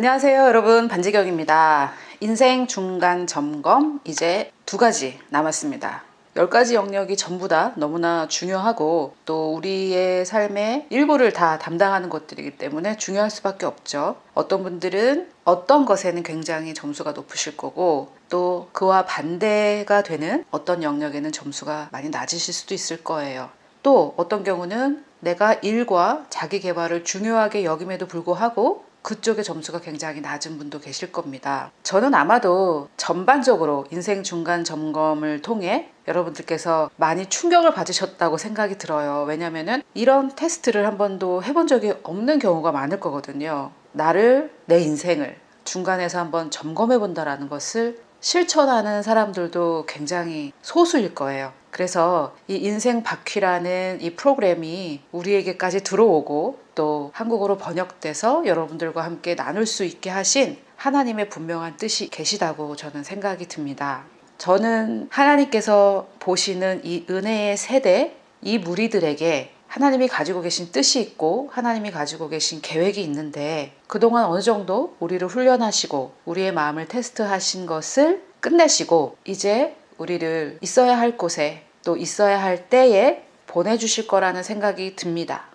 안녕하세요 여러분, 반지경입니다. 인생 중간 점검 이제 2가지 남았습니다. 10가지 영역이 전부 다 너무나 중요하고 또 우리의 삶의 일부를 다 담당하는 것들이기 때문에 중요할 수밖에 없죠. 어떤 분들은 어떤 것에는 굉장히 점수가 높으실 거고 또 그와 반대가 되는 어떤 영역에는 점수가 많이 낮으실 수도 있을 거예요. 또 어떤 경우는 내가 일과 자기 개발을 중요하게 여김에도 불구하고 그쪽의 점수가 굉장히 낮은 분도 계실 겁니다. 저는 아마도 전반적으로 인생 중간 점검을 통해 여러분들께서 많이 충격을 받으셨다고 생각이 들어요. 왜냐면은 이런 테스트를 한 번도 해본 적이 없는 경우가 많을 거거든요. 내 인생을 중간에서 한번 점검해 본다라는 것을 실천하는 사람들도 굉장히 소수일 거예요. 그래서 이 인생 바퀴라는 이 프로그램이 우리에게까지 들어오고 또 한국어로 번역돼서 여러분들과 함께 나눌 수 있게 하신 하나님의 분명한 뜻이 계시다고 저는 생각이 듭니다. 저는 하나님께서 보시는 이 은혜의 세대, 이 무리들에게 하나님이 가지고 계신 뜻이 있고 하나님이 가지고 계신 계획이 있는데 그동안 어느 정도 우리를 훈련하시고 우리의 마음을 테스트하신 것을 끝내시고 이제 우리를 있어야 할 곳에 또 있어야 할 때에 보내주실 거라는 생각이 듭니다.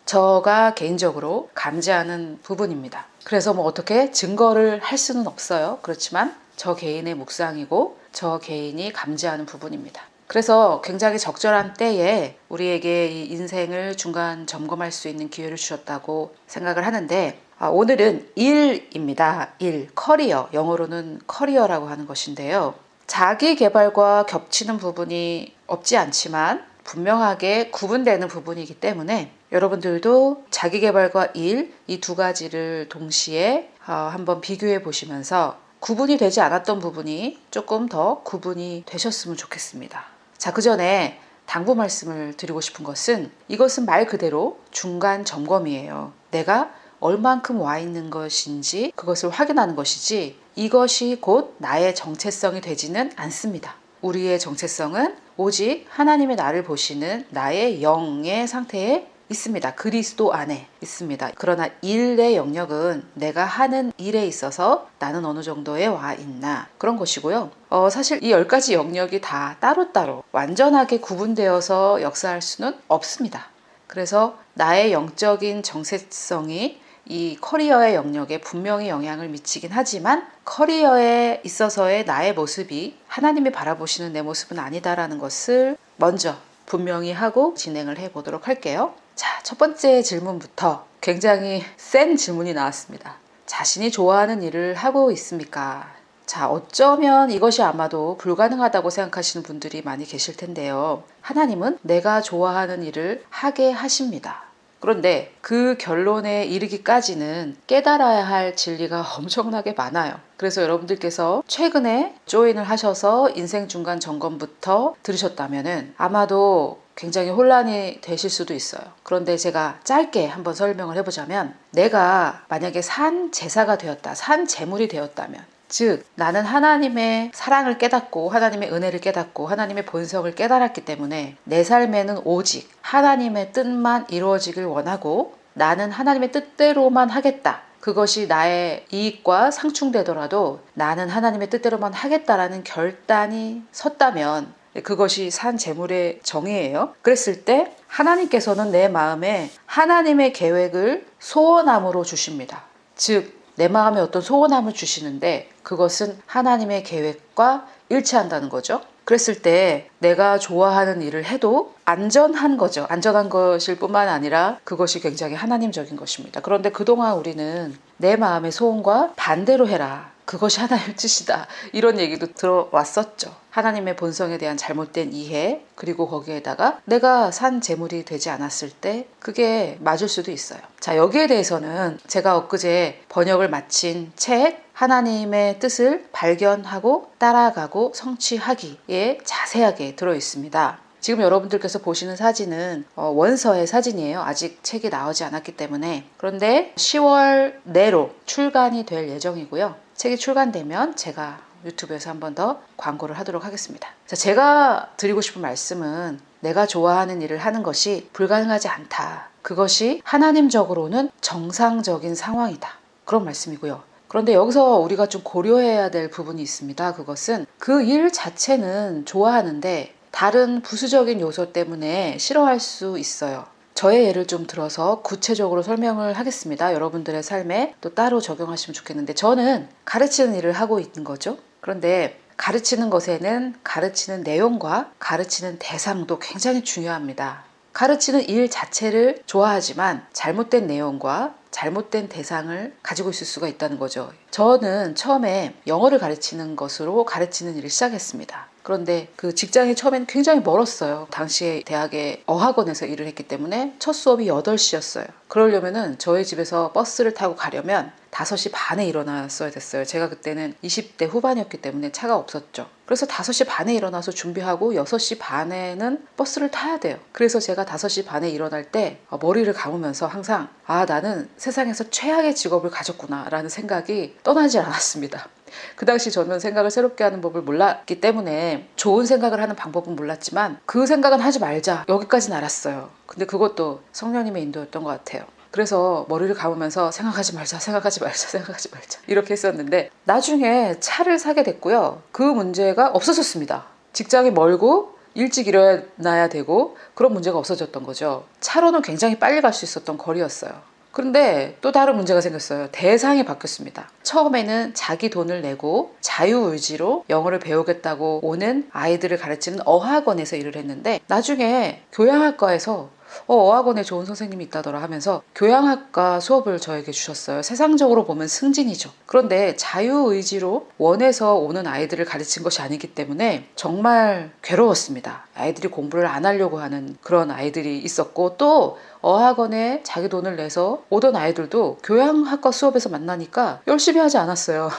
저가 개인적으로 감지하는 부분입니다. 그래서 어떻게 증거를 할 수는 없어요. 그렇지만 저 개인의 묵상이고 저 개인이 감지하는 부분입니다. 그래서 굉장히 적절한 때에 우리에게 이 인생을 중간 점검할 수 있는 기회를 주셨다고 생각을 하는데 오늘은 일입니다. 커리어, 영어로는 커리어라고 하는 것인데요. 자기 개발과 겹치는 부분이 없지 않지만 분명하게 구분되는 부분이기 때문에 여러분들도 자기 개발과 이 2가지를 동시에 한번 비교해 보시면서 구분이 되지 않았던 부분이 조금 더 구분이 되셨으면 좋겠습니다. 자, 그 전에 당부 말씀을 드리고 싶은 것은 이것은 말 그대로 중간 점검이에요. 내가 얼만큼 와 있는 것인지 그것을 확인하는 것이지 이것이 곧 나의 정체성이 되지는 않습니다. 우리의 정체성은 오직 하나님의 나를 보시는 나의 영의 상태에 있습니다. 그리스도 안에 있습니다. 그러나 일의 영역은 내가 하는 일에 있어서 나는 어느 정도에 와 있나 그런 것이고요. 사실 이 10가지 영역이 다 따로따로 완전하게 구분되어서 역사할 수는 없습니다. 그래서 나의 영적인 정체성이 이 커리어의 영역에 분명히 영향을 미치긴 하지만 커리어에 있어서의 나의 모습이 하나님이 바라보시는 내 모습은 아니다라는 것을 먼저 분명히 하고 진행을 해보도록 할게요. 자, 첫 번째 질문부터 굉장히 센 질문이 나왔습니다. 자신이 좋아하는 일을 하고 있습니까? 자, 어쩌면 이것이 아마도 불가능하다고 생각하시는 분들이 많이 계실 텐데요. 하나님은 내가 좋아하는 일을 하게 하십니다. 그런데 그 결론에 이르기까지는 깨달아야 할 진리가 엄청나게 많아요. 그래서 여러분들께서 최근에 조인을 하셔서 인생 중간 점검부터 들으셨다면 아마도 굉장히 혼란이 되실 수도 있어요. 그런데 제가 짧게 한번 설명을 해보자면 내가 만약에 산 제사가 되었다, 산 제물이 되었다면 즉 나는 하나님의 사랑을 깨닫고 하나님의 은혜를 깨닫고 하나님의 본성을 깨달았기 때문에 내 삶에는 오직 하나님의 뜻만 이루어지길 원하고 나는 하나님의 뜻대로만 하겠다. 그것이 나의 이익과 상충되더라도 나는 하나님의 뜻대로만 하겠다라는 결단이 섰다면 그것이 산 제물의 정의예요. 그랬을 때 하나님께서는 내 마음에 하나님의 계획을 소원함으로 주십니다. 즉 내 마음에 어떤 소원함을 주시는데 그것은 하나님의 계획과 일치한다는 거죠. 그랬을 때 내가 좋아하는 일을 해도 안전한 거죠. 안전한 것일 뿐만 아니라 그것이 굉장히 하나님적인 것입니다. 그런데 그동안 우리는 내 마음의 소원과 반대로 해라. 그것이 하나님의 뜻이다. 이런 얘기도 들어왔었죠. 하나님의 본성에 대한 잘못된 이해 그리고 거기에다가 내가 산 제물이 되지 않았을 때 그게 맞을 수도 있어요. 자, 여기에 대해서는 제가 엊그제 번역을 마친 책 하나님의 뜻을 발견하고 따라가고 성취하기에 자세하게 들어있습니다. 지금 여러분들께서 보시는 사진은 원서의 사진이에요. 아직 책이 나오지 않았기 때문에. 그런데 10월 내로 출간이 될 예정이고요. 책이 출간되면 제가 유튜브에서 한 번 더 광고를 하도록 하겠습니다. 자, 제가 드리고 싶은 말씀은 내가 좋아하는 일을 하는 것이 불가능하지 않다. 그것이 하나님적으로는 정상적인 상황이다. 그런 말씀이고요. 그런데 여기서 우리가 좀 고려해야 될 부분이 있습니다. 그것은 그 일 자체는 좋아하는데 다른 부수적인 요소 때문에 싫어할 수 있어요. 저의 예를 좀 들어서 구체적으로 설명을 하겠습니다. 여러분들의 삶에 또 따로 적용하시면 좋겠는데, 저는 가르치는 일을 하고 있는 거죠. 그런데 가르치는 것에는 가르치는 내용과 가르치는 대상도 굉장히 중요합니다. 가르치는 일 자체를 좋아하지만 잘못된 내용과 잘못된 대상을 가지고 있을 수가 있다는 거죠. 저는 처음에 영어를 가르치는 것으로 가르치는 일을 시작했습니다. 그런데 그 직장이 처음엔 굉장히 멀었어요. 당시에 대학의 어학원에서 일을 했기 때문에 첫 수업이 8시였어요. 그러려면은 저희 집에서 버스를 타고 가려면 5시 반에 일어났어야 됐어요. 제가 그때는 20대 후반이었기 때문에 차가 없었죠. 그래서 5시 반에 일어나서 준비하고 6시 반에는 버스를 타야 돼요. 그래서 제가 5시 반에 일어날 때 머리를 감으면서 항상 나는 세상에서 최악의 직업을 가졌구나 라는 생각이 떠나지 않았습니다. 그 당시 저는 생각을 새롭게 하는 법을 몰랐기 때문에 좋은 생각을 하는 방법은 몰랐지만 그 생각은 하지 말자, 여기까지는 알았어요. 근데 그것도 성령님의 인도였던 것 같아요. 그래서 머리를 감으면서 생각하지 말자 이렇게 했었는데, 나중에 차를 사게 됐고요. 그 문제가 없어졌습니다. 직장이 멀고 일찍 일어나야 되고 그런 문제가 없어졌던 거죠. 차로는 굉장히 빨리 갈 수 있었던 거리였어요. 그런데 또 다른 문제가 생겼어요. 대상이 바뀌었습니다. 처음에는 자기 돈을 내고 자유의지로 영어를 배우겠다고 오는 아이들을 가르치는 어학원에서 일을 했는데, 나중에 교양학과에서 어학원에 좋은 선생님이 있다더라 하면서 교양학과 수업을 저에게 주셨어요. 세상적으로 보면 승진이죠. 그런데 자유의지로 원해서 오는 아이들을 가르친 것이 아니기 때문에 정말 괴로웠습니다. 아이들이 공부를 안 하려고 하는 그런 아이들이 있었고, 또 어학원에 자기 돈을 내서 오던 아이들도 교양학과 수업에서 만나니까 열심히 하지 않았어요.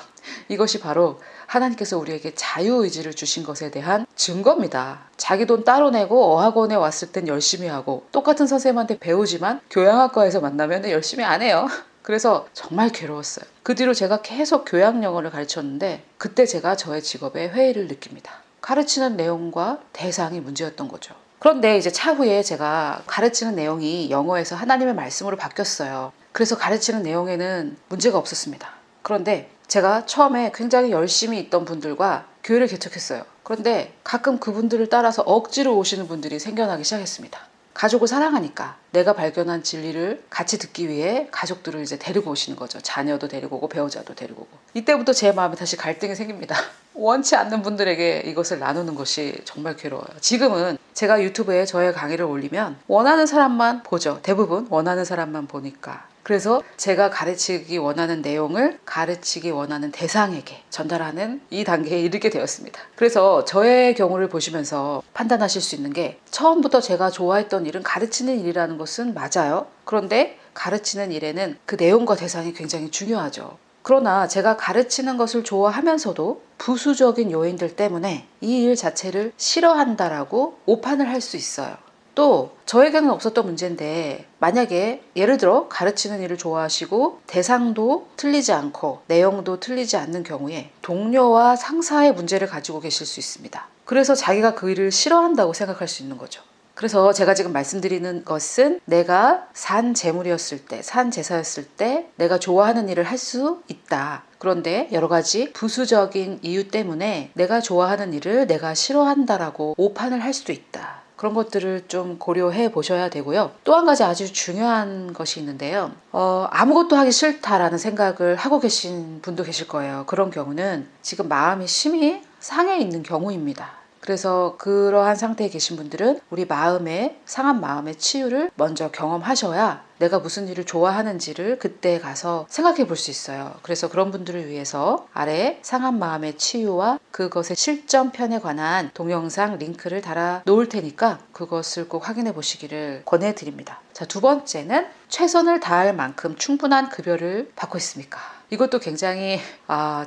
이것이 바로 하나님께서 우리에게 자유의지를 주신 것에 대한 증거입니다. 자기 돈 따로 내고 어학원에 왔을 땐 열심히 하고, 똑같은 선생님한테 배우지만 교양학과에서 만나면 열심히 안 해요. 그래서 정말 괴로웠어요. 그 뒤로 제가 계속 교양 영어를 가르쳤는데, 그때 제가 저의 직업에 회의를 느낍니다. 가르치는 내용과 대상이 문제였던 거죠. 그런데 이제 차후에 제가 가르치는 내용이 영어에서 하나님의 말씀으로 바뀌었어요. 그래서 가르치는 내용에는 문제가 없었습니다. 그런데 제가 처음에 굉장히 열심히 있던 분들과 교회를 개척했어요. 그런데 가끔 그분들을 따라서 억지로 오시는 분들이 생겨나기 시작했습니다. 가족을 사랑하니까 내가 발견한 진리를 같이 듣기 위해 가족들을 이제 데리고 오시는 거죠. 자녀도 데리고 오고 배우자도 데리고 오고. 이때부터 제 마음에 다시 갈등이 생깁니다. 원치 않는 분들에게 이것을 나누는 것이 정말 괴로워요. 지금은 제가 유튜브에 저의 강의를 올리면 원하는 사람만 보죠. 대부분 원하는 사람만 보니까. 그래서 제가 가르치기 원하는 내용을 가르치기 원하는 대상에게 전달하는 이 단계에 이르게 되었습니다. 그래서 저의 경우를 보시면서 판단하실 수 있는 게, 처음부터 제가 좋아했던 일은 가르치는 일이라는 것은 맞아요. 그런데 가르치는 일에는 그 내용과 대상이 굉장히 중요하죠. 그러나 제가 가르치는 것을 좋아하면서도 부수적인 요인들 때문에 이 일 자체를 싫어한다라고 오판을 할 수 있어요. 또 저에게는 없었던 문제인데, 만약에 예를 들어 가르치는 일을 좋아하시고 대상도 틀리지 않고 내용도 틀리지 않는 경우에 동료와 상사의 문제를 가지고 계실 수 있습니다. 그래서 자기가 그 일을 싫어한다고 생각할 수 있는 거죠. 그래서 제가 지금 말씀드리는 것은, 내가 산 재물이었을 때, 산 제사였을 때 내가 좋아하는 일을 할 수 있다. 그런데 여러 가지 부수적인 이유 때문에 내가 좋아하는 일을 내가 싫어한다라고 오판을 할 수도 있다. 그런 것들을 좀 고려해 보셔야 되고요. 또 한 가지 아주 중요한 것이 있는데요. 아무것도 하기 싫다라는 생각을 하고 계신 분도 계실 거예요. 그런 경우는 지금 마음이 심히 상해 있는 경우입니다. 그래서 그러한 상태에 계신 분들은 우리 마음의, 상한 마음의 치유를 먼저 경험하셔야 내가 무슨 일을 좋아하는지를 그때 가서 생각해 볼 수 있어요. 그래서 그런 분들을 위해서 아래 상한 마음의 치유와 그것의 실전편에 관한 동영상 링크를 달아 놓을 테니까 그것을 꼭 확인해 보시기를 권해드립니다. 자, 두 번째는, 최선을 다할 만큼 충분한 급여를 받고 있습니까? 이것도 굉장히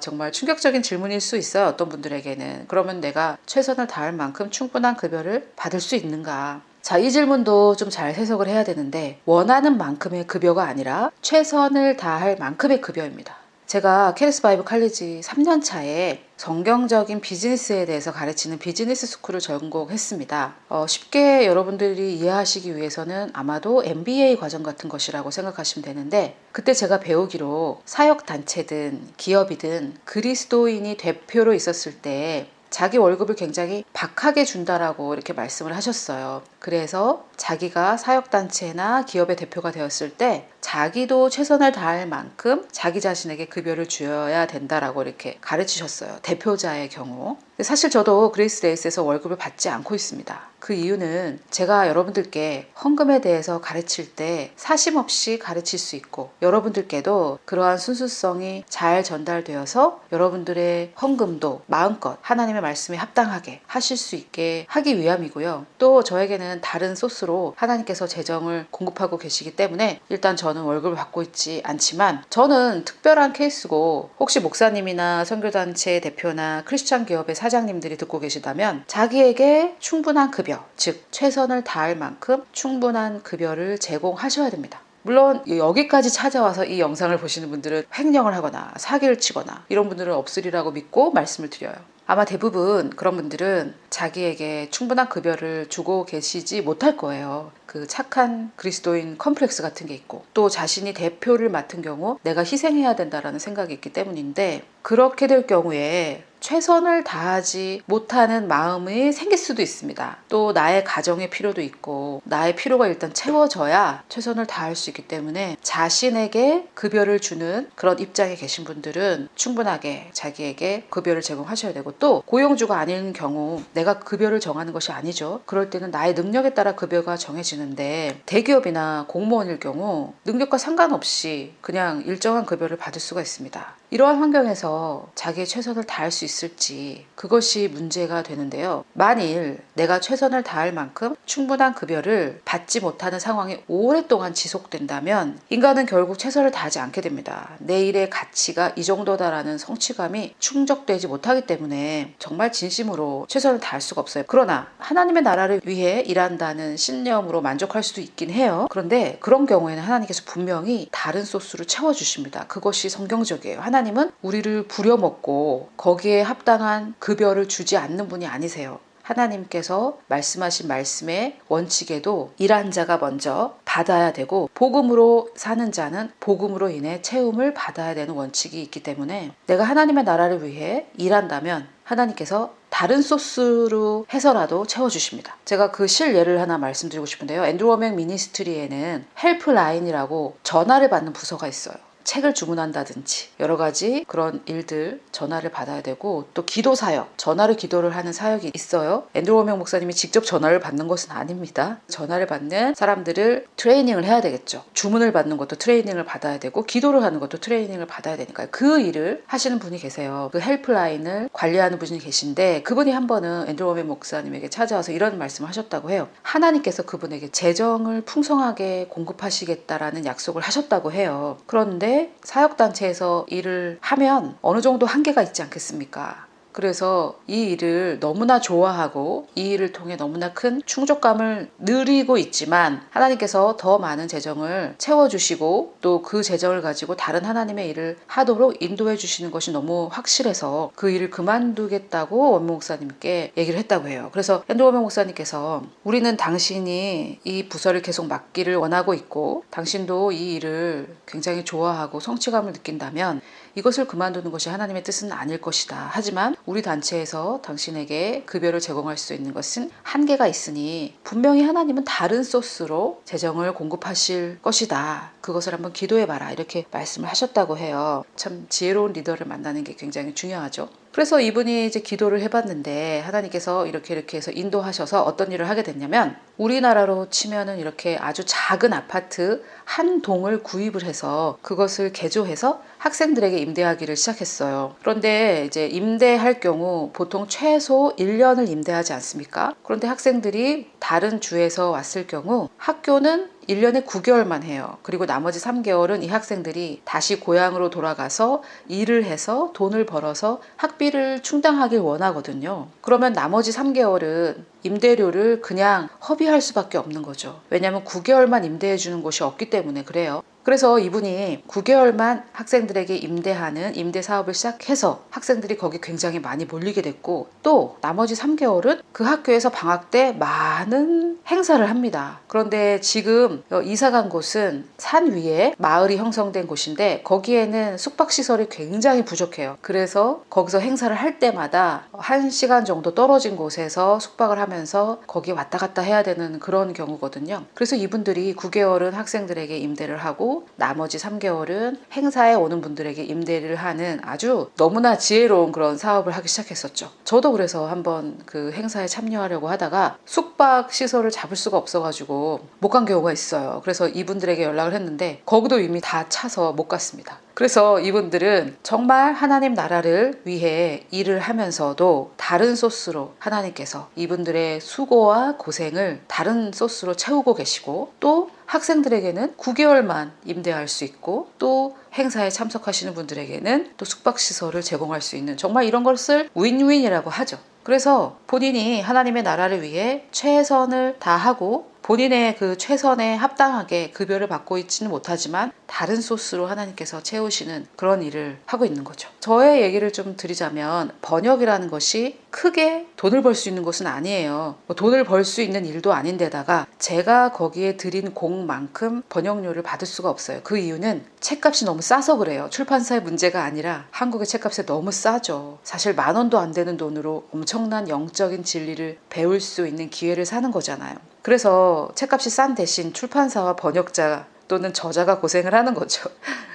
정말 충격적인 질문일 수 있어요. 어떤 분들에게는. 그러면 내가 최선을 다할 만큼 충분한 급여를 받을 수 있는가? 자, 이 질문도 좀 잘 해석을 해야 되는데, 원하는 만큼의 급여가 아니라 최선을 다할 만큼의 급여입니다. 제가 캐리스 바이브 칼리지 3년 차에 성경적인 비즈니스에 대해서 가르치는 비즈니스 스쿨을 전공했습니다. 쉽게 여러분들이 이해하시기 위해서는 아마도 MBA 과정 같은 것이라고 생각하시면 되는데, 그때 제가 배우기로 사역단체든 기업이든 그리스도인이 대표로 있었을 때 자기 월급을 굉장히 박하게 준다라고 이렇게 말씀을 하셨어요. 그래서 자기가 사역단체나 기업의 대표가 되었을 때 자기도 최선을 다할 만큼 자기 자신에게 급여를 주어야 된다라고 이렇게 가르치셨어요. 대표자의 경우. 사실 저도 그레이스 레이스에서 월급을 받지 않고 있습니다. 그 이유는 제가 여러분들께 헌금에 대해서 가르칠 때 사심 없이 가르칠 수 있고, 여러분들께도 그러한 순수성이 잘 전달되어서 여러분들의 헌금도 마음껏 하나님의 말씀에 합당하게 하실 수 있게 하기 위함이고요. 또 저에게는 다른 소스로 하나님께서 재정을 공급하고 계시기 때문에 일단 저는 월급을 받고 있지 않지만, 저는 특별한 케이스고, 혹시 목사님이나 선교단체 대표나 크리스찬 기업의 사장님들이 듣고 계시다면 자기에게 충분한 급여, 즉 최선을 다할 만큼 충분한 급여를 제공하셔야 됩니다. 물론 여기까지 찾아와서 이 영상을 보시는 분들은 횡령을 하거나 사기를 치거나 이런 분들은 없으리라고 믿고 말씀을 드려요. 아마 대부분 그런 분들은 자기에게 충분한 급여를 주고 계시지 못할 거예요. 그 착한 그리스도인 컴플렉스 같은 게 있고, 또 자신이 대표를 맡은 경우 내가 희생해야 된다라는 생각이 있기 때문인데, 그렇게 될 경우에 최선을 다하지 못하는 마음이 생길 수도 있습니다. 또 나의 가정의 필요도 있고, 나의 필요가 일단 채워져야 최선을 다할 수 있기 때문에 자신에게 급여를 주는 그런 입장에 계신 분들은 충분하게 자기에게 급여를 제공하셔야 되고, 또 고용주가 아닌 경우 내가 급여를 정하는 것이 아니죠. 그럴 때는 나의 능력에 따라 급여가 정해지는데, 대기업이나 공무원일 경우 능력과 상관없이 그냥 일정한 급여를 받을 수가 있습니다. 이러한 환경에서 자기의 최선을 다할 수 있을지, 그것이 문제가 되는데요. 만일 내가 최선을 다할 만큼 충분한 급여를 받지 못하는 상황이 오랫동안 지속된다면 인간은 결국 최선을 다하지 않게 됩니다. 내 일의 가치가 이 정도다라는 성취감이 충족되지 못하기 때문에 정말 진심으로 최선을 다할 수가 없어요. 그러나 하나님의 나라를 위해 일한다는 신념으로 만족할 수도 있긴 해요. 그런데 그런 경우에는 하나님께서 분명히 다른 소스로 채워주십니다. 그것이 성경적이에요. 하나님은 우리를 부려먹고 거기에 합당한 급여를 주지 않는 분이 아니세요. 하나님께서 말씀하신 말씀의 원칙에도 일한 자가 먼저 받아야 되고, 복음으로 사는 자는 복음으로 인해 채움을 받아야 되는 원칙이 있기 때문에, 내가 하나님의 나라를 위해 일한다면 하나님께서 다른 소스로 해서라도 채워주십니다. 제가 그 실예를 하나 말씀드리고 싶은데요. 앤드루 워맥 미니스트리에는 헬프라인이라고 전화를 받는 부서가 있어요. 책을 주문한다든지 여러 가지 그런 일들 전화를 받아야 되고, 또 기도 사역, 전화로 기도를 하는 사역이 있어요. 앤드루 워맥 목사님이 직접 전화를 받는 것은 아닙니다. 전화를 받는 사람들을 트레이닝을 해야 되겠죠. 주문을 받는 것도 트레이닝을 받아야 되고, 기도를 하는 것도 트레이닝을 받아야 되니까요. 그 일을 하시는 분이 계세요. 그 헬프라인을 관리하는 분이 계신데, 그분이 한 번은 앤드루 워맥 목사님에게 찾아와서 이런 말씀을 하셨다고 해요. 하나님께서 그분에게 재정을 풍성하게 공급하시겠다라는 약속을 하셨다고 해요. 그런데 사역단체에서 일을 하면 어느 정도 한계가 있지 않겠습니까? 그래서 이 일을 너무나 좋아하고 이 일을 통해 너무나 큰 충족감을 누리고 있지만, 하나님께서 더 많은 재정을 채워주시고 또 그 재정을 가지고 다른 하나님의 일을 하도록 인도해 주시는 것이 너무 확실해서 그 일을 그만두겠다고 원무 목사님께 얘기를 했다고 해요. 그래서 앤드루 워맥 목사님께서, 우리는 당신이 이 부서를 계속 맡기를 원하고 있고 당신도 이 일을 굉장히 좋아하고 성취감을 느낀다면 이것을 그만두는 것이 하나님의 뜻은 아닐 것이다. 하지만 우리 단체에서 당신에게 급여를 제공할 수 있는 것은 한계가 있으니 분명히 하나님은 다른 소스로 재정을 공급하실 것이다. 그것을 한번 기도해봐라. 이렇게 말씀을 하셨다고 해요. 참 지혜로운 리더를 만나는 게 굉장히 중요하죠. 그래서 이분이 이제 기도를 해봤는데 하나님께서 이렇게 해서 인도하셔서 어떤 일을 하게 됐냐면, 우리나라로 치면은 이렇게 아주 작은 아파트 한 동을 구입을 해서 그것을 개조해서 학생들에게 임대하기를 시작했어요. 그런데 이제 임대할 경우 보통 최소 1년을 임대하지 않습니까? 그런데 학생들이 다른 주에서 왔을 경우 학교는 1년에 9개월만 해요. 그리고 나머지 3개월은 이 학생들이 다시 고향으로 돌아가서 일을 해서 돈을 벌어서 학비를 충당하길 원하거든요. 그러면 나머지 3개월은 임대료를 그냥 허비할 수밖에 없는 거죠. 왜냐하면 9개월만 임대해 주는 곳이 없기 때문에 그래요. 그래서 이분이 9개월만 학생들에게 임대하는 임대 사업을 시작해서 학생들이 거기 굉장히 많이 몰리게 됐고, 또 나머지 3개월은 그 학교에서 방학 때 많은 행사를 합니다. 그런데 지금 이사 간 곳은 산 위에 마을이 형성된 곳인데 거기에는 숙박시설이 굉장히 부족해요. 그래서 거기서 행사를 할 때마다 1시간 정도 떨어진 곳에서 숙박을 하면서 거기 왔다 갔다 해야 되는 그런 경우거든요. 그래서 이분들이 9개월은 학생들에게 임대를 하고 나머지 3개월은 행사에 오는 분들에게 임대를 하는 아주 너무나 지혜로운 그런 사업을 하기 시작했었죠. 저도 그래서 한번 그 행사에 참여하려고 하다가 숙박시설을 잡을 수가 없어가지고 못 간 경우가 있어요. 그래서 이분들에게 연락을 했는데 거기도 이미 다 차서 못 갔습니다. 그래서 이분들은 정말 하나님 나라를 위해 일을 하면서도 다른 소스로 하나님께서 이분들의 수고와 고생을 다른 소스로 채우고 계시고, 또 학생들에게는 9개월만 임대할 수 있고, 또 행사에 참석하시는 분들에게는 또 숙박시설을 제공할 수 있는, 정말 이런 것을 윈윈이라고 하죠. 그래서 본인이 하나님의 나라를 위해 최선을 다하고 본인의 그 최선에 합당하게 급여를 받고 있지는 못하지만 다른 소스로 하나님께서 채우시는 그런 일을 하고 있는 거죠. 저의 얘기를 좀 드리자면 번역이라는 것이 크게 돈을 벌 수 있는 것은 아니에요. 돈을 벌 수 있는 일도 아닌데다가 제가 거기에 들인 공만큼 번역료를 받을 수가 없어요. 그 이유는 책값이 너무 싸서 그래요. 출판사의 문제가 아니라 한국의 책값이 너무 싸죠. 사실 10,000원도 안 되는 돈으로 엄청난 영적인 진리를 배울 수 있는 기회를 사는 거잖아요. 그래서 책값이 싼 대신 출판사와 번역자 또는 저자가 고생을 하는 거죠.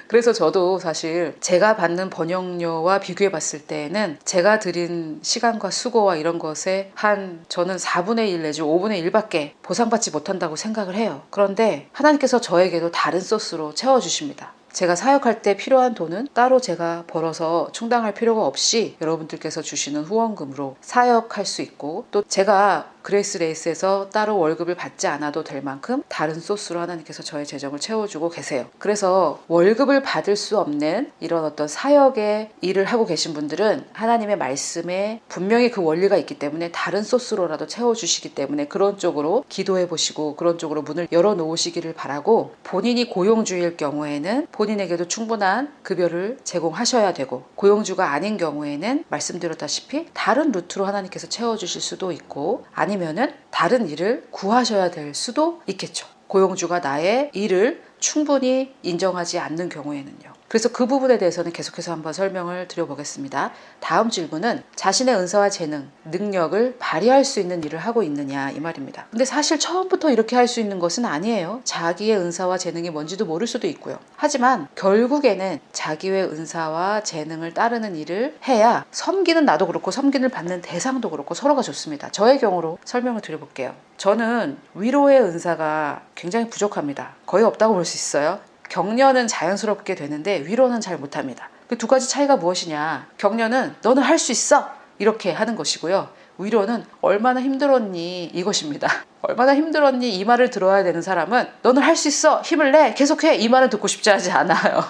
그래서 저도 사실 제가 받는 번역료와 비교해 봤을 때는 제가 들인 시간과 수고와 이런 것에 저는 4분의 1 내지 5분의 1밖에 보상받지 못한다고 생각을 해요. 그런데 하나님께서 저에게도 다른 소스로 채워주십니다. 제가 사역할 때 필요한 돈은 따로 제가 벌어서 충당할 필요가 없이 여러분들께서 주시는 후원금으로 사역할 수 있고, 또 제가 그레이스 레이스에서 따로 월급을 받지 않아도 될 만큼 다른 소스로 하나님께서 저의 재정을 채워주고 계세요. 그래서 월급을 받을 수 없는 이런 어떤 사역의 일을 하고 계신 분들은 하나님의 말씀에 분명히 그 원리가 있기 때문에 다른 소스로라도 채워주시기 때문에 그런 쪽으로 기도해 보시고 그런 쪽으로 문을 열어놓으시기를 바라고, 본인이 고용주일 경우에는 본인에게도 충분한 급여를 제공하셔야 되고, 고용주가 아닌 경우에는 말씀드렸다시피 다른 루트로 하나님께서 채워주실 수도 있고, 아니면은 다른 일을 구하셔야 될 수도 있겠죠. 고용주가 나의 일을 충분히 인정하지 않는 경우에는요. 그래서 그 부분에 대해서는 계속해서 한번 설명을 드려보겠습니다. 다음 질문은 자신의 은사와 재능, 능력을 발휘할 수 있는 일을 하고 있느냐, 이 말입니다. 근데 사실 처음부터 이렇게 할 수 있는 것은 아니에요. 자기의 은사와 재능이 뭔지도 모를 수도 있고요. 하지만 결국에는 자기의 은사와 재능을 따르는 일을 해야 섬기는 나도 그렇고 섬기는 받는 대상도 그렇고 서로가 좋습니다. 저의 경우로 설명을 드려볼게요. 저는 위로의 은사가 굉장히 부족합니다. 거의 없다고 볼 수 있어요. 격려는 자연스럽게 되는데 위로는 잘 못합니다. 그 두 가지 차이가 무엇이냐? 격려는 너는 할 수 있어! 이렇게 하는 것이고요. 위로는 얼마나 힘들었니? 이것입니다. 얼마나 힘들었니? 이 말을 들어야 되는 사람은 너는 할 수 있어! 힘을 내! 계속해! 이 말은 듣고 싶지 않아요.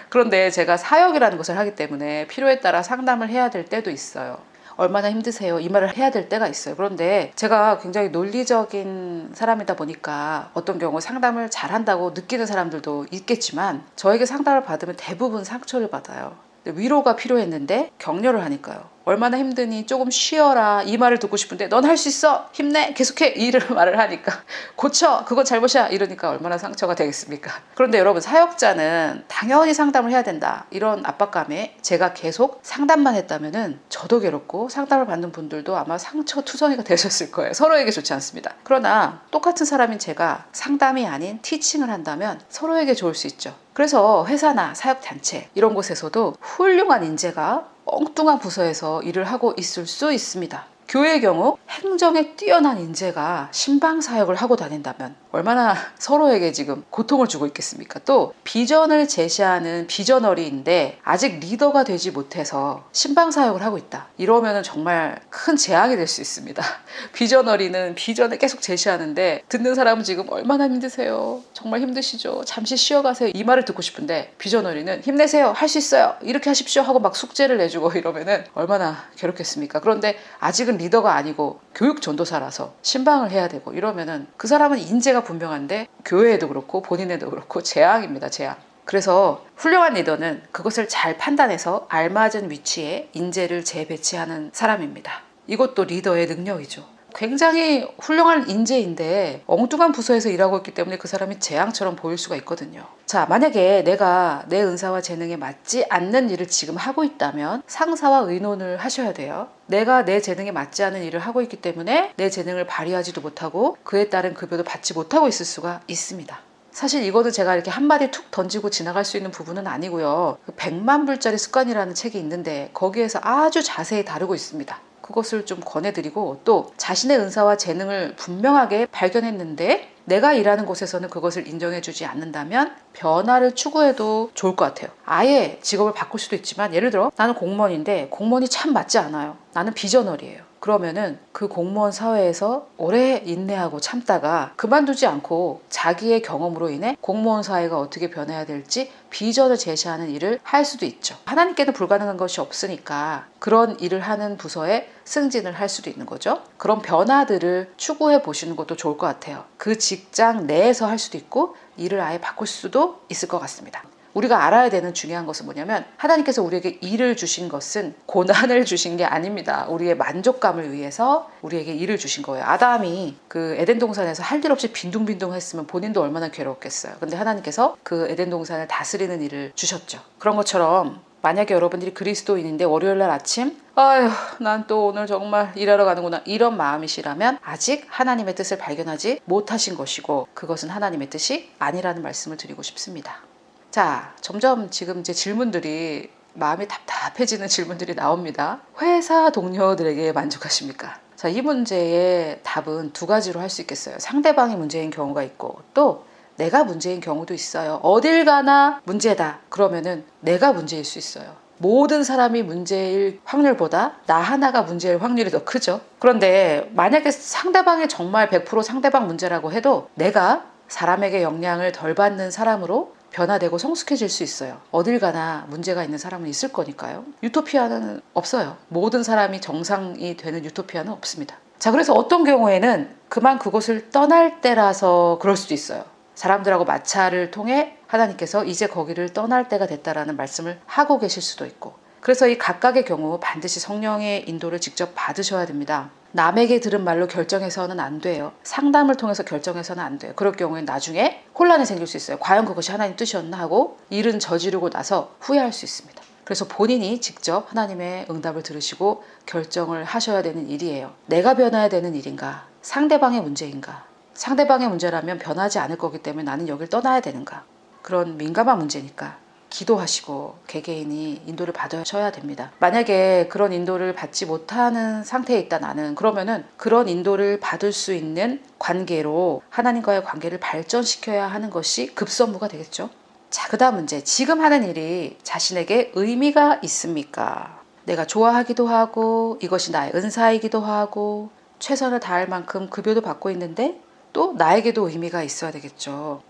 그런데 제가 사역이라는 것을 하기 때문에 필요에 따라 상담을 해야 될 때도 있어요. 얼마나 힘드세요? 이 말을 해야 될 때가 있어요. 그런데 제가 굉장히 논리적인 사람이다 보니까 어떤 경우 상담을 잘한다고 느끼는 사람들도 있겠지만 저에게 상담을 받으면 대부분 상처를 받아요. 위로가 필요했는데 격려를 하니까요. 얼마나 힘드니? 조금 쉬어라. 이 말을 듣고 싶은데 넌 할 수 있어. 힘내. 계속해. 이런 말을 하니까 고쳐. 그건 잘못이야. 이러니까 얼마나 상처가 되겠습니까? 그런데 여러분, 사역자는 당연히 상담을 해야 된다. 이런 압박감에 제가 계속 상담만 했다면은 저도 괴롭고 상담을 받는 분들도 아마 상처투성이가 되셨을 거예요. 서로에게 좋지 않습니다. 그러나 똑같은 사람인 제가 상담이 아닌 티칭을 한다면 서로에게 좋을 수 있죠. 그래서 회사나 사역단체 이런 곳에서도 훌륭한 인재가 엉뚱한 부서에서 일을 하고 있을 수 있습니다. 교회의 경우 행정에 뛰어난 인재가 신방 사역을 하고 다닌다면 얼마나 서로에게 지금 고통을 주고 있겠습니까? 또 비전을 제시하는 비저너리인데 아직 리더가 되지 못해서 신방 사역을 하고 있다. 이러면 정말 큰 재앙이 될 수 있습니다. 비저너리는 비전을 계속 제시하는데 듣는 사람은 지금 얼마나 힘드세요? 정말 힘드시죠? 잠시 쉬어가세요. 이 말을 듣고 싶은데 비저너리는 힘내세요. 할 수 있어요. 이렇게 하십시오 하고 막 숙제를 내주고 이러면은 얼마나 괴롭겠습니까? 그런데 아직은 아직은 리더가 아니고 교육 전도사라서 신방을 해야 되고 이러면은 그 사람은 인재가 분명한데 교회에도 그렇고 본인에도 그렇고 재앙입니다. 재앙. 그래서 훌륭한 리더는 그것을 잘 판단해서 알맞은 위치에 인재를 재배치하는 사람입니다. 이것도 리더의 능력이죠. 굉장히 훌륭한 인재인데 엉뚱한 부서에서 일하고 있기 때문에 그 사람이 재앙처럼 보일 수가 있거든요. 자, 만약에 내가 내 은사와 재능에 맞지 않는 일을 지금 하고 있다면 상사와 의논을 하셔야 돼요. 내가 내 재능에 맞지 않은 일을 하고 있기 때문에 내 재능을 발휘하지도 못하고 그에 따른 급여도 받지 못하고 있을 수가 있습니다. 사실 이거는 제가 이렇게 한마디 툭 던지고 지나갈 수 있는 부분은 아니고요. 100만 불짜리 습관이라는 책이 있는데 거기에서 아주 자세히 다루고 있습니다. 그것을 좀 권해드리고, 또 자신의 은사와 재능을 분명하게 발견했는데 내가 일하는 곳에서는 그것을 인정해주지 않는다면 변화를 추구해도 좋을 것 같아요. 아예 직업을 바꿀 수도 있지만, 예를 들어 나는 공무원인데 공무원이 참 맞지 않아요. 나는 비저널이에요. 그러면은 그 공무원 사회에서 오래 인내하고 참다가 그만두지 않고 자기의 경험으로 인해 공무원 사회가 어떻게 변해야 될지 비전을 제시하는 일을 할 수도 있죠. 하나님께는 불가능한 것이 없으니까 그런 일을 하는 부서에 승진을 할 수도 있는 거죠. 그런 변화들을 추구해 보시는 것도 좋을 것 같아요. 그 직장 내에서 할 수도 있고 일을 아예 바꿀 수도 있을 것 같습니다. 우리가 알아야 되는 중요한 것은 뭐냐면, 하나님께서 우리에게 일을 주신 것은 고난을 주신 게 아닙니다. 우리의 만족감을 위해서 우리에게 일을 주신 거예요. 아담이 그 에덴 동산에서 할 일 없이 빈둥빈둥 했으면 본인도 얼마나 괴로웠겠어요. 근데 하나님께서 그 에덴 동산을 다스리는 일을 주셨죠. 그런 것처럼 만약에 여러분들이 그리스도인인데 월요일날 아침 아휴 난 또 오늘 정말 일하러 가는구나 이런 마음이시라면 아직 하나님의 뜻을 발견하지 못하신 것이고, 그것은 하나님의 뜻이 아니라는 말씀을 드리고 싶습니다. 자, 점점 지금 이제 질문들이, 마음이 답답해지는 질문들이 나옵니다. 회사 동료들에게 만족하십니까? 자, 이 문제의 답은 두 가지로 할 수 있겠어요. 상대방이 문제인 경우가 있고 또 내가 문제인 경우도 있어요. 어딜 가나 문제다. 그러면은 내가 문제일 수 있어요. 모든 사람이 문제일 확률보다 나 하나가 문제일 확률이 더 크죠. 그런데 만약에 상대방이 정말 100% 상대방 문제라고 해도 내가 사람에게 영향을 덜 받는 사람으로 변화되고 성숙해질 수 있어요. 어딜 가나 문제가 있는 사람은 있을 거니까요. 유토피아는 없어요. 모든 사람이 정상이 되는 유토피아는 없습니다. 자, 그래서 어떤 경우에는 그만 그곳을 떠날 때라서 그럴 수도 있어요. 사람들하고 마찰을 통해 하나님께서 이제 거기를 떠날 때가 됐다라는 말씀을 하고 계실 수도 있고, 그래서 이 각각의 경우 반드시 성령의 인도를 직접 받으셔야 됩니다. 남에게 들은 말로 결정해서는 안 돼요. 상담을 통해서 결정해서는 안 돼요. 그럴 경우엔 나중에 혼란이 생길 수 있어요. 과연 그것이 하나님 뜻이었나 하고 일은 저지르고 나서 후회할 수 있습니다. 그래서 본인이 직접 하나님의 응답을 들으시고 결정을 하셔야 되는 일이에요. 내가 변해야 되는 일인가? 상대방의 문제인가? 상대방의 문제라면 변하지 않을 거기 때문에 나는 여길 떠나야 되는가? 그런 민감한 문제니까 기도하시고 개개인이 인도를 받으셔야 됩니다. 만약에 그런 인도를 받지 못하는 상태에 있다 나는, 그러면은 그런 인도를 받을 수 있는 관계로 하나님과의 관계를 발전시켜야 하는 것이 급선무가 되겠죠. 자, 그 다음 문제. 지금 하는 일이 자신에게 의미가 있습니까? 내가 좋아하기도 하고 이것이 나의 은사이기도 하고 최선을 다할 만큼 급여도 받고 있는데 또 나에게도 의미가 있어야 되겠죠.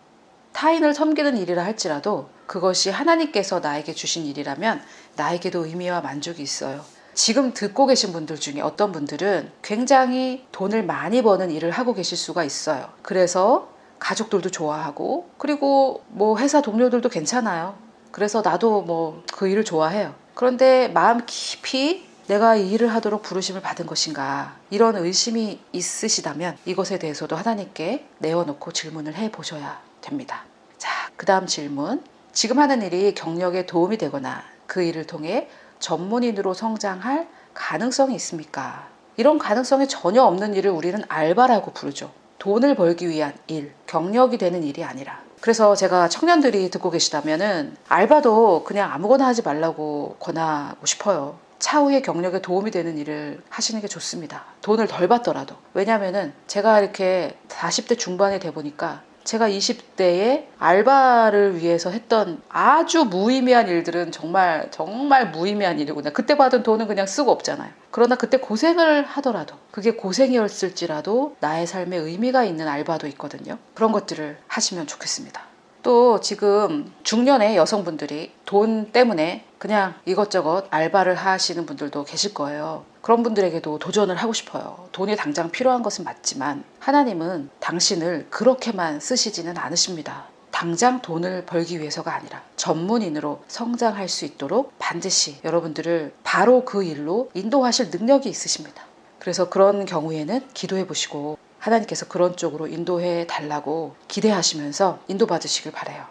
타인을 섬기는 일이라 할지라도 그것이 하나님께서 나에게 주신 일이라면 나에게도 의미와 만족이 있어요. 지금 듣고 계신 분들 중에 어떤 분들은 굉장히 돈을 많이 버는 일을 하고 계실 수가 있어요. 그래서 가족들도 좋아하고 그리고 뭐 회사 동료들도 괜찮아요. 그래서 나도 뭐 그 일을 좋아해요. 그런데 마음 깊이 내가 이 일을 하도록 부르심을 받은 것인가, 이런 의심이 있으시다면 이것에 대해서도 하나님께 내어놓고 질문을 해보셔야 됩니다. 자, 그 다음 질문. 지금 하는 일이 경력에 도움이 되거나 그 일을 통해 전문인으로 성장할 가능성이 있습니까? 이런 가능성이 전혀 없는 일을 우리는 알바라고 부르죠. 돈을 벌기 위한 일, 경력이 되는 일이 아니라. 그래서 제가 청년들이 듣고 계시다면은 알바도 그냥 아무거나 하지 말라고 권하고 싶어요. 차후에 경력에 도움이 되는 일을 하시는 게 좋습니다. 돈을 덜 받더라도. 왜냐면은 제가 이렇게 40대 중반이 돼 보니까 제가 20대에 알바를 위해서 했던 아주 무의미한 일들은 정말 무의미한 일이구나. 그때 받은 돈은 그냥 쓰고 없잖아요. 그러나 그때 고생을 하더라도, 그게 고생이었을지라도 나의 삶에 의미가 있는 알바도 있거든요. 그런 것들을 하시면 좋겠습니다. 또 지금 중년의 여성분들이 돈 때문에 그냥 이것저것 알바를 하시는 분들도 계실 거예요. 그런 분들에게도 도전을 하고 싶어요. 돈이 당장 필요한 것은 맞지만 하나님은 당신을 그렇게만 쓰시지는 않으십니다. 당장 돈을 벌기 위해서가 아니라 전문인으로 성장할 수 있도록 반드시 여러분들을 바로 그 일로 인도하실 능력이 있으십니다. 그래서 그런 경우에는 기도해 보시고 하나님께서 그런 쪽으로 인도해 달라고 기대하시면서 인도받으시길 바라요.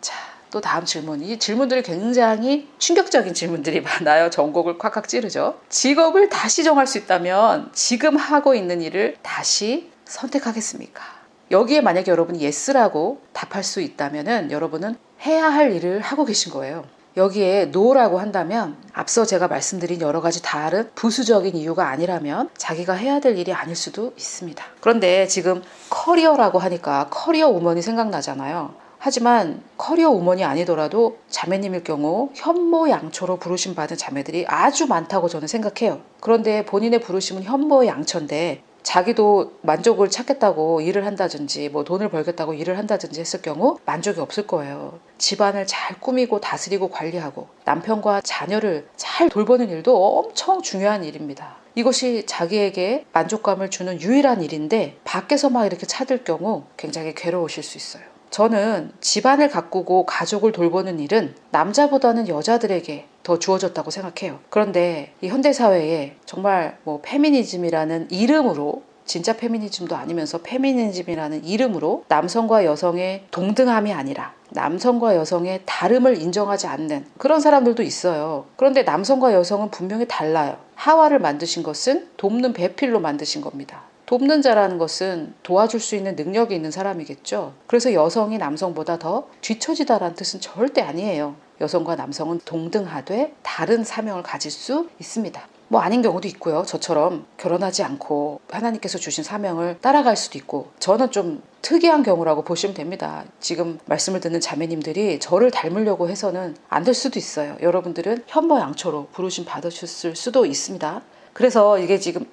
자, 또 다음 질문. 이 질문들이 굉장히 충격적인 질문들이 많아요. 전곡을 콱콱 찌르죠. 직업을 다시 정할 수 있다면 지금 하고 있는 일을 다시 선택하겠습니까? 여기에 만약에 여러분이 예스라고 답할 수 있다면 여러분은 해야 할 일을 하고 계신 거예요. 여기에 노라고 한다면 앞서 제가 말씀드린 여러 가지 다른 부수적인 이유가 아니라면 자기가 해야 될 일이 아닐 수도 있습니다. 그런데 지금 커리어라고 하니까 커리어 우먼이 생각나잖아요. 하지만 커리어 우먼이 아니더라도 자매님일 경우 현모양처로 부르심 받은 자매들이 아주 많다고 저는 생각해요. 그런데 본인의 부르심은 현모양처인데 자기도 만족을 찾겠다고 일을 한다든지 돈을 벌겠다고 일을 한다든지 했을 경우 만족이 없을 거예요. 집안을 잘 꾸미고 다스리고 관리하고 남편과 자녀를 잘 돌보는 일도 엄청 중요한 일입니다. 이것이 자기에게 만족감을 주는 유일한 일인데 밖에서 막 이렇게 찾을 경우 굉장히 괴로우실 수 있어요. 저는 집안을 가꾸고 가족을 돌보는 일은 남자보다는 여자들에게 더 주어졌다고 생각해요. 그런데 이 현대사회에 정말 페미니즘이라는 이름으로, 진짜 페미니즘도 아니면서 페미니즘이라는 이름으로 남성과 여성의 동등함이 아니라 남성과 여성의 다름을 인정하지 않는 그런 사람들도 있어요. 그런데 남성과 여성은 분명히 달라요. 하와를 만드신 것은 돕는 배필로 만드신 겁니다. 돕는 자라는 것은 도와줄 수 있는 능력이 있는 사람이겠죠. 그래서 여성이 남성보다 더 뒤처지다라는 뜻은 절대 아니에요. 여성과 남성은 동등하되 다른 사명을 가질 수 있습니다. 아닌 경우도 있고요. 저처럼 결혼하지 않고 하나님께서 주신 사명을 따라갈 수도 있고, 저는 좀 특이한 경우라고 보시면 됩니다. 지금 말씀을 듣는 자매님들이 저를 닮으려고 해서는 안 될 수도 있어요. 여러분들은 현모양처로 부르심 받으셨을 수도 있습니다. 그래서 이게 지금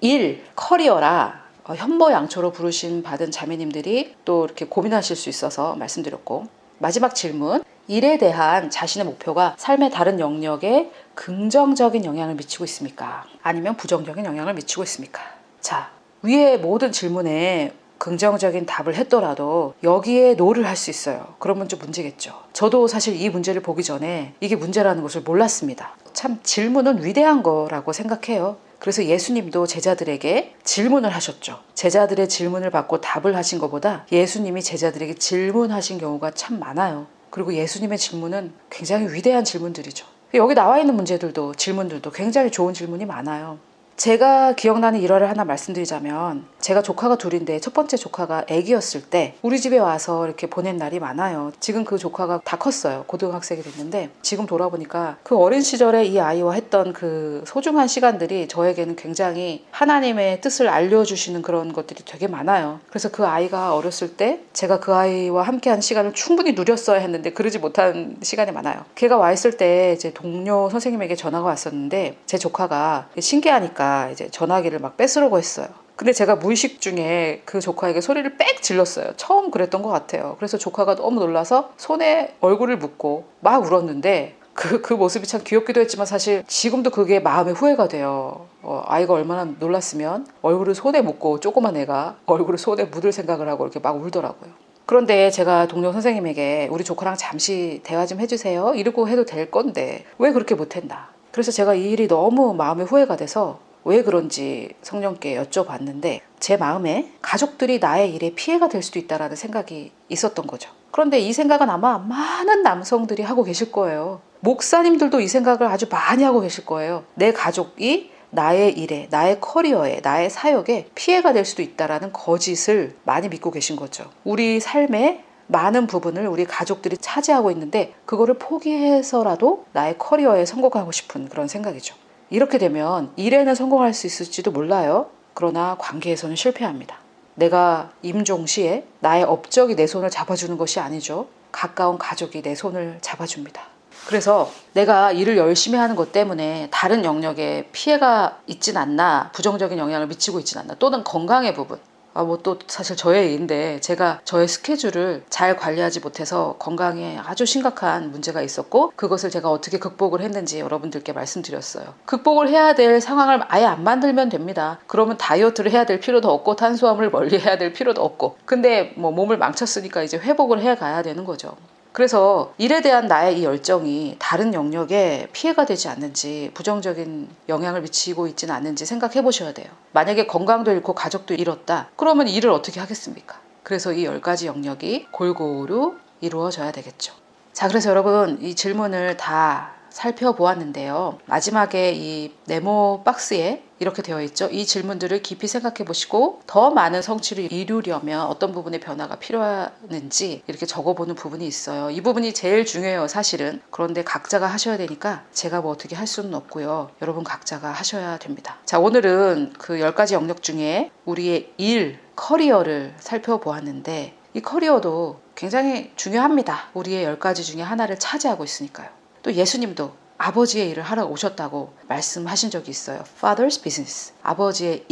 커리어라 현모양처로 부르심 받은 자매님들이 또 이렇게 고민하실 수 있어서 말씀드렸고, 마지막 질문. 일에 대한 자신의 목표가 삶의 다른 영역에 긍정적인 영향을 미치고 있습니까? 아니면 부정적인 영향을 미치고 있습니까? 자, 위의 모든 질문에 긍정적인 답을 했더라도 여기에 노를 할 수 있어요. 그러면 좀 문제겠죠. 저도 사실 이 문제를 보기 전에 이게 문제라는 것을 몰랐습니다. 참 질문은 위대한 거라고 생각해요. 그래서 예수님도 제자들에게 질문을 하셨죠. 제자들의 질문을 받고 답을 하신 것보다 예수님이 제자들에게 질문하신 경우가 참 많아요. 그리고 예수님의 질문은 굉장히 위대한 질문들이죠. 여기 나와 있는 문제들도, 질문들도 굉장히 좋은 질문이 많아요. 제가 기억나는 일화를 하나 말씀드리자면, 제가 조카가 둘인데 첫 번째 조카가 아기였을 때 우리 집에 와서 이렇게 보낸 날이 많아요. 지금 그 조카가 다 컸어요. 고등학생이 됐는데 지금 돌아보니까 그 어린 시절에 이 아이와 했던 그 소중한 시간들이 저에게는 굉장히 하나님의 뜻을 알려주시는 그런 것들이 되게 많아요. 그래서 그 아이가 어렸을 때 제가 그 아이와 함께한 시간을 충분히 누렸어야 했는데 그러지 못한 시간이 많아요. 걔가 와 있을 때 이제 동료 선생님에게 전화가 왔었는데 제 조카가 신기하니까 이제 전화기를 막 뺏으려고 했어요. 근데 제가 무의식 중에 그 조카에게 소리를 빽 질렀어요. 처음 그랬던 것 같아요. 그래서 조카가 너무 놀라서 손에 얼굴을 묻고 막 울었는데 그 모습이 참 귀엽기도 했지만 사실 지금도 그게 마음의 후회가 돼요. 아이가 얼마나 놀랐으면 얼굴을 손에 묻고 조그만 애가 얼굴을 손에 묻을 생각을 하고 이렇게 막 울더라고요. 그런데 제가 동료 선생님에게 우리 조카랑 잠시 대화 좀 해주세요 이러고 해도 될 건데 왜 그렇게 못했나. 그래서 제가 이 일이 너무 마음의 후회가 돼서 왜 그런지 성령께 여쭤봤는데 제 마음에 가족들이 나의 일에 피해가 될 수도 있다는 생각이 있었던 거죠. 그런데 이 생각은 아마 많은 남성들이 하고 계실 거예요. 목사님들도 이 생각을 아주 많이 하고 계실 거예요. 내 가족이 나의 일에, 나의 커리어에, 나의 사역에 피해가 될 수도 있다는 거짓을 많이 믿고 계신 거죠. 우리 삶의 많은 부분을 우리 가족들이 차지하고 있는데 그거를 포기해서라도 나의 커리어에 성공하고 싶은 그런 생각이죠. 이렇게 되면 일에는 성공할 수 있을지도 몰라요. 그러나 관계에서는 실패합니다. 내가 임종시에 나의 업적이 내 손을 잡아주는 것이 아니죠. 가까운 가족이 내 손을 잡아줍니다. 그래서 내가 일을 열심히 하는 것 때문에 다른 영역에 피해가 있진 않나, 부정적인 영향을 미치고 있진 않나, 또는 건강의 부분, 뭐 또 사실 저의 일인데 제가 저의 스케줄을 잘 관리하지 못해서 건강에 아주 심각한 문제가 있었고 그것을 제가 어떻게 극복을 했는지 여러분들께 말씀드렸어요. 극복을 해야 될 상황을 아예 안 만들면 됩니다. 그러면 다이어트를 해야 될 필요도 없고 탄수화물을 멀리 해야 될 필요도 없고 근데 뭐 몸을 망쳤으니까 이제 회복을 해 가야 되는 거죠. 그래서 일에 대한 나의 이 열정이 다른 영역에 피해가 되지 않는지 부정적인 영향을 미치고 있지는 않는지 생각해 보셔야 돼요. 만약에 건강도 잃고 가족도 잃었다. 그러면 일을 어떻게 하겠습니까? 그래서 이 10가지 영역이 골고루 이루어져야 되겠죠. 자, 그래서 여러분 이 질문을 다 살펴보았는데요. 마지막에 이 네모 박스에 이렇게 되어 있죠. 이 질문들을 깊이 생각해 보시고 더 많은 성취를 이루려면 어떤 부분의 변화가 필요한지 이렇게 적어보는 부분이 있어요. 이 부분이 제일 중요해요, 사실은. 그런데 각자가 하셔야 되니까 제가 뭐 어떻게 할 수는 없고요. 여러분 각자가 하셔야 됩니다. 자, 오늘은 그 10가지 영역 중에 우리의 일, 커리어를 살펴보았는데 이 커리어도 굉장히 중요합니다. 우리의 10가지 중에 하나를 차지하고 있으니까요. 또 예수님도 아버지의 일을 하러 오셨다고 말씀하신 적이 있어요. Father's business. 아버지의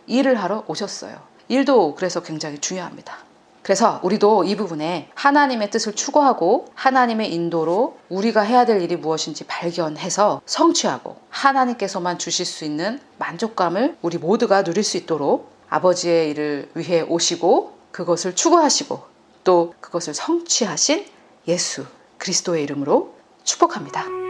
일을 하러 오셨어요. 일도 그래서 굉장히 중요합니다. 그래서 우리도 이 부분에 하나님의 뜻을 추구하고 하나님의 인도로 우리가 해야 될 일이 무엇인지 발견해서 성취하고 하나님께서만 주실 수 있는 만족감을 우리 모두가 누릴 수 있도록 아버지의 일을 위해 오시고 그것을 추구하시고 또 그것을 성취하신 예수 그리스도의 이름으로 축복합니다.